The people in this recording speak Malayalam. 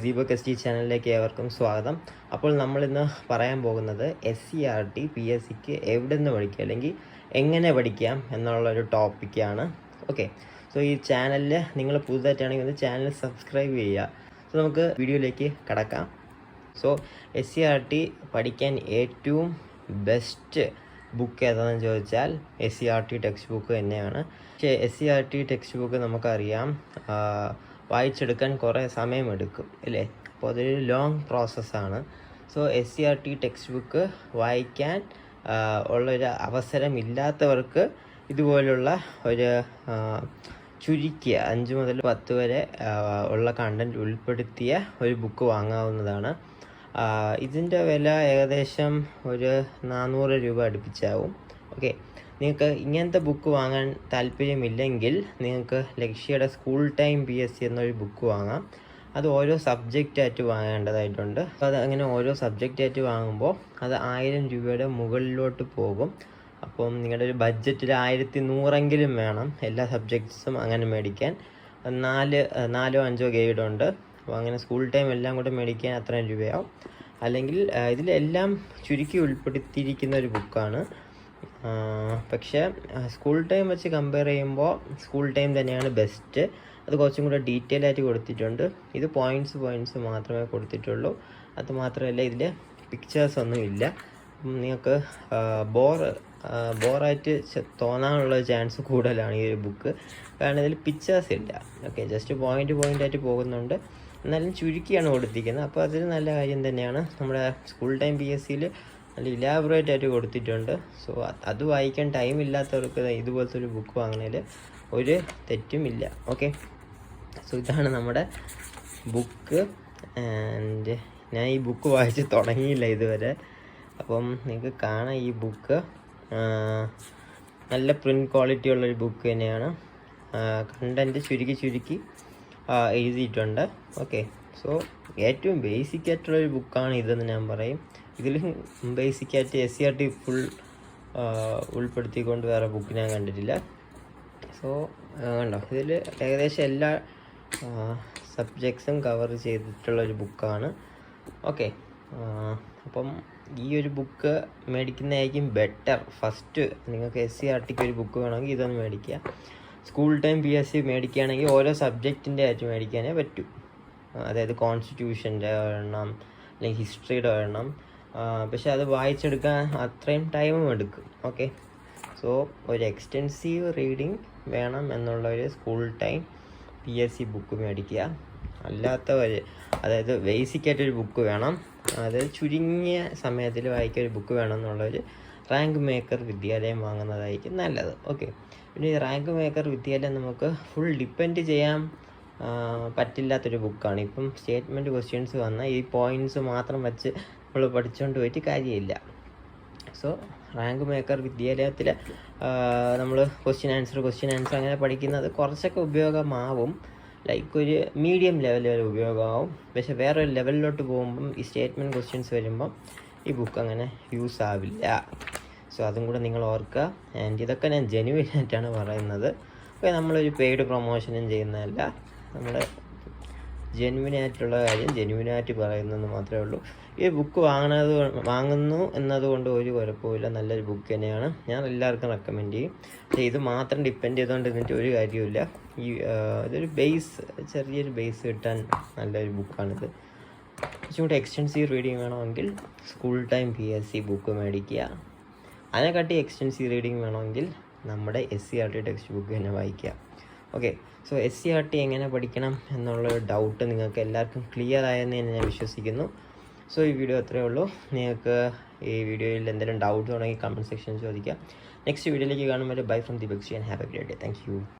ദീപക് എസ് ടി ചാനലിലേക്ക് ഏവർക്കും സ്വാഗതം. അപ്പോൾ നമ്മളിന്ന് പറയാൻ പോകുന്നത് SCERT PSCക്ക് എവിടെ നിന്ന് പഠിക്കുക അല്ലെങ്കിൽ എങ്ങനെ പഠിക്കാം എന്നുള്ളൊരു ടോപ്പിക്കാണ്. ഓക്കെ, സോ ഈ ചാനലിൽ നിങ്ങൾ പുതുതായിട്ടാണെങ്കിൽ ചാനൽ സബ്സ്ക്രൈബ് ചെയ്യുക. സോ നമുക്ക് വീഡിയോയിലേക്ക് കടക്കാം. സോ SCERT പഠിക്കാൻ ഏറ്റവും ബെസ്റ്റ് ബുക്ക് ഏതാണെന്ന് ചോദിച്ചാൽ SCERT ടെക്സ്റ്റ് ബുക്ക് തന്നെയാണ്. പക്ഷേ SCERT ടെക്സ്റ്റ് ബുക്ക് നമുക്കറിയാം വായിച്ചെടുക്കാൻ കുറേ സമയമെടുക്കും അല്ലേ, അപ്പോൾ അതൊരു ലോങ് പ്രോസസ്സാണ്. സോ SCERT ടെക്സ്റ്റ് ബുക്ക് വായിക്കാൻ ഉള്ളൊരു അവസരമില്ലാത്തവർക്ക് ഇതുപോലുള്ള ഒരു ചുരുക്കിയ 5 മുതൽ 10 വരെ ഉള്ള കണ്ടൻറ്റ് ഉൾപ്പെടുത്തിയ ഒരു ബുക്ക് വാങ്ങാവുന്നതാണ്. ഇതിൻ്റെ വില ഏകദേശം ഒരു 400 രൂപ അടുപ്പിച്ചാവും. ഓക്കെ, നിങ്ങൾക്ക് ഇങ്ങനത്തെ ബുക്ക് വാങ്ങാൻ താല്പര്യമില്ലെങ്കിൽ നിങ്ങൾക്ക് ലക്ഷ്യയുടെ സ്കൂൾ ടൈം PSC എന്നൊരു ബുക്ക് വാങ്ങാം. അത് ഓരോ സബ്ജക്റ്റായിട്ട് വാങ്ങേണ്ടതായിട്ടുണ്ട്. അപ്പോൾ അത് അങ്ങനെ ഓരോ സബ്ജക്റ്റായിട്ട് വാങ്ങുമ്പോൾ അത് 1000 രൂപയുടെ മുകളിലോട്ട് പോകും. അപ്പം നിങ്ങളുടെ ഒരു ബഡ്ജറ്റിൽ 1100 വേണം എല്ലാ സബ്ജക്ട്സും അങ്ങനെ മേടിക്കാൻ. 4 5 ഗൈഡുണ്ട്. അപ്പോൾ അങ്ങനെ സ്കൂൾ ടൈം എല്ലാം കൂടെ മേടിക്കാൻ അത്രയും രൂപയാവും. അല്ലെങ്കിൽ ഇതിലെല്ലാം ചുരുക്കി ഉൾപ്പെടുത്തിയിരിക്കുന്ന ഒരു ബുക്കാണ്. പക്ഷേ സ്കൂൾ ടൈം വെച്ച് കമ്പയർ ചെയ്യുമ്പോൾ സ്കൂൾ ടൈം തന്നെയാണ് ബെസ്റ്റ്. അത് കുറച്ചും കൂടെ ഡീറ്റെയിൽ ആയിട്ട് കൊടുത്തിട്ടുണ്ട്. ഇത് പോയിൻറ്റ്സ് മാത്രമേ കൊടുത്തിട്ടുള്ളൂ. അത് മാത്രമല്ല ഇതിൽ പിക്ചേഴ്സ് ഒന്നും ഇല്ല. നിങ്ങൾക്ക് ബോറായിട്ട് തോന്നാനുള്ള ചാൻസ് കൂടുതലാണ് ഈ ഒരു ബുക്ക്, കാരണം ഇതിൽ പിക്ചേഴ്സ് ഇല്ല. ഓക്കെ, ജസ്റ്റ് പോയിൻ്റായിട്ട് പോകുന്നുണ്ട്, എന്നാലും ചുരുക്കിയാണ് കൊടുത്തിരിക്കുന്നത്. അപ്പോൾ അതൊരു നല്ല കാര്യം തന്നെയാണ്. നമ്മുടെ സ്കൂൾ ടൈം PSCയിൽ നല്ല ഇലാബറേറ്റ് ആയിട്ട് കൊടുത്തിട്ടുണ്ട്. സോ അത് വായിക്കാൻ ടൈം ഇല്ലാത്തവർക്ക് ഇതുപോലത്തെ ഒരു ബുക്ക് വാങ്ങുന്നതിൽ ഒരു തെറ്റുമില്ല. ഓക്കെ, സോ ഇതാണ് നമ്മുടെ ബുക്ക്. ആൻഡ് ഞാൻ ഈ ബുക്ക് വായിച്ച് തുടങ്ങിയില്ല ഇതുവരെ. അപ്പം നിങ്ങൾക്ക് കാണാം, ഈ ബുക്ക് നല്ല പ്രിൻറ്റ് ക്വാളിറ്റി ഉള്ളൊരു ബുക്ക് തന്നെയാണ്. കണ്ടൻറ്റ് ചുരുക്കി എഴുതിയിട്ടുണ്ട്. ഓക്കെ, സോ ഏറ്റവും ബേസിക് ആയിട്ടുള്ളൊരു ബുക്കാണ് ഇതെന്ന് ഞാൻ പറയും. ഇതിൽ ബേസിക്കായിട്ട് SCERT ഫുൾ ഉൾപ്പെടുത്തിക്കൊണ്ട് വേറെ ബുക്ക് ഞാൻ കണ്ടിട്ടില്ല. സോ കണ്ടോ, ഇതിൽ ഏകദേശം എല്ലാ സബ്ജക്ട്സും കവർ ചെയ്തിട്ടുള്ളൊരു ബുക്കാണ്. ഓക്കെ, അപ്പം ഈ ഒരു ബുക്ക് മേടിക്കുന്നതായിരിക്കും ബെറ്റർ. ഫസ്റ്റ് നിങ്ങൾക്ക് SCERTക്ക് ഒരു ബുക്ക് വേണമെങ്കിൽ ഇതൊന്ന് മേടിക്കുക. സ്കൂൾ ടൈം PSC മേടിക്കുകയാണെങ്കിൽ ഓരോ സബ്ജക്റ്റിൻ്റെ ആയിട്ട് മേടിക്കാനേ പറ്റൂ. അതായത് കോൺസ്റ്റിറ്റ്യൂഷൻ്റെ ഒരെണ്ണം അല്ലെങ്കിൽ ഹിസ്റ്ററിയുടെ ഒരെണ്ണം. പക്ഷെ അത് വായിച്ചെടുക്കാൻ അത്രയും ടൈമും എടുക്കും. ഓക്കെ, സോ ഒരു എക്സ്റ്റെൻസീവ് റീഡിങ് വേണം എന്നുള്ള ഒരു സ്കൂൾ ടൈം PSC ബുക്ക് മേടിക്കുക. അല്ലാത്തവർ, അതായത് ബേസിക്കായിട്ടൊരു ബുക്ക് വേണം, അതായത് ചുരുങ്ങിയ സമയത്തിൽ വായിക്കാൻ ഒരു ബുക്ക് വേണം എന്നുള്ളൊരു റാങ്ക് മേക്കർ വിദ്യാലയം വാങ്ങുന്നതായിരിക്കും നല്ലത്. ഓക്കെ, പിന്നെ ഈ റാങ്ക് മേക്കർ വിദ്യാലയം നമുക്ക് ഫുൾ ഡിപ്പെൻഡ് ചെയ്യാൻ പറ്റില്ലാത്തൊരു ബുക്കാണ്. ഇപ്പം സ്റ്റേറ്റ്മെൻറ്റ് ക്വസ്റ്റ്യൻസ് വന്നാൽ ഈ പോയിൻറ്റ്സ് മാത്രം വെച്ച് നമ്മൾ പഠിച്ചുകൊണ്ട് പോയിട്ട് കാര്യമില്ല. സോ റാങ്ക് മേക്കർ വിദ്യാലയത്തിൽ നമ്മൾ ക്വസ്റ്റ്യൻ ആൻസർ അങ്ങനെ പഠിക്കുന്നത് കുറച്ചൊക്കെ ഉപയോഗമാവും. ലൈക്ക് ഒരു മീഡിയം ലെവൽ വരെ ഉപയോഗമാവും. പക്ഷെ വേറൊരു ലെവലിലോട്ട് പോകുമ്പം ഈ സ്റ്റേറ്റ്മെൻറ്റ് ക്വസ്റ്റ്യൻസ് വരുമ്പം ഈ ബുക്ക് അങ്ങനെ യൂസ് ആവില്ല. സോ അതും കൂടെ നിങ്ങൾ ഓർക്കുക. ആൻഡ് ഇതൊക്കെ ഞാൻ ജെന്യുവിൻ ആയിട്ടാണ് പറയുന്നത്. അപ്പോൾ നമ്മളൊരു പെയ്ഡ് പ്രൊമോഷനും ചെയ്യുന്നതല്ല, നമ്മുടെ ജെന്യുവിനായിട്ടുള്ള കാര്യം ജെന്യുവിനായിട്ട് പറയുന്നതെന്ന് മാത്രമേ ഉള്ളൂ. ഈ ബുക്ക് വാങ്ങുന്നു എന്നതുകൊണ്ട് ഒരു കുഴപ്പമില്ല, നല്ലൊരു ബുക്ക് തന്നെയാണ്. ഞാൻ എല്ലാവർക്കും റെക്കമെൻഡ് ചെയ്യും. പക്ഷേ ഇത് മാത്രം ഡിപ്പെൻഡ് ചെയ്തുകൊണ്ട് ഇതിൻ്റെ ഒരു കാര്യമില്ല. ഇതൊരു ചെറിയൊരു ബേസ് കിട്ടാൻ നല്ലൊരു ബുക്കാണിത്. കുറച്ചും കൂടി എക്സ്റ്റെൻസീവ് റീഡിങ് വേണമെങ്കിൽ സ്കൂൾ ടൈം PSC ബുക്ക് മേടിക്കുക. അതിനെക്കാട്ടി എക്സ്റ്റെൻസീവ് റീഡിങ് വേണമെങ്കിൽ നമ്മുടെ SCERT ടെക്സ്റ്റ് ബുക്ക് തന്നെ വായിക്കുക. ഓക്കെ, സോ SCERT എങ്ങനെ പഠിക്കണം എന്നുള്ളൊരു ഡൗട്ട് നിങ്ങൾക്ക് എല്ലാവർക്കും ക്ലിയർ ആയെന്ന് ഞാൻ വിശ്വസിക്കുന്നു. സോ ഈ വീഡിയോ അത്രയേ ഉള്ളൂ. നിങ്ങൾക്ക് ഈ വീഡിയോയിൽ എന്തെങ്കിലും ഡൗട്ട് ഉണ്ടെങ്കിൽ കമൻറ്റ് സെക്ഷനിൽ ചോദിക്കാം. നെക്സ്റ്റ് വീഡിയോയിലേക്ക് കാണുമ്പോൾ bye from Deepak and have A great day. Thank you.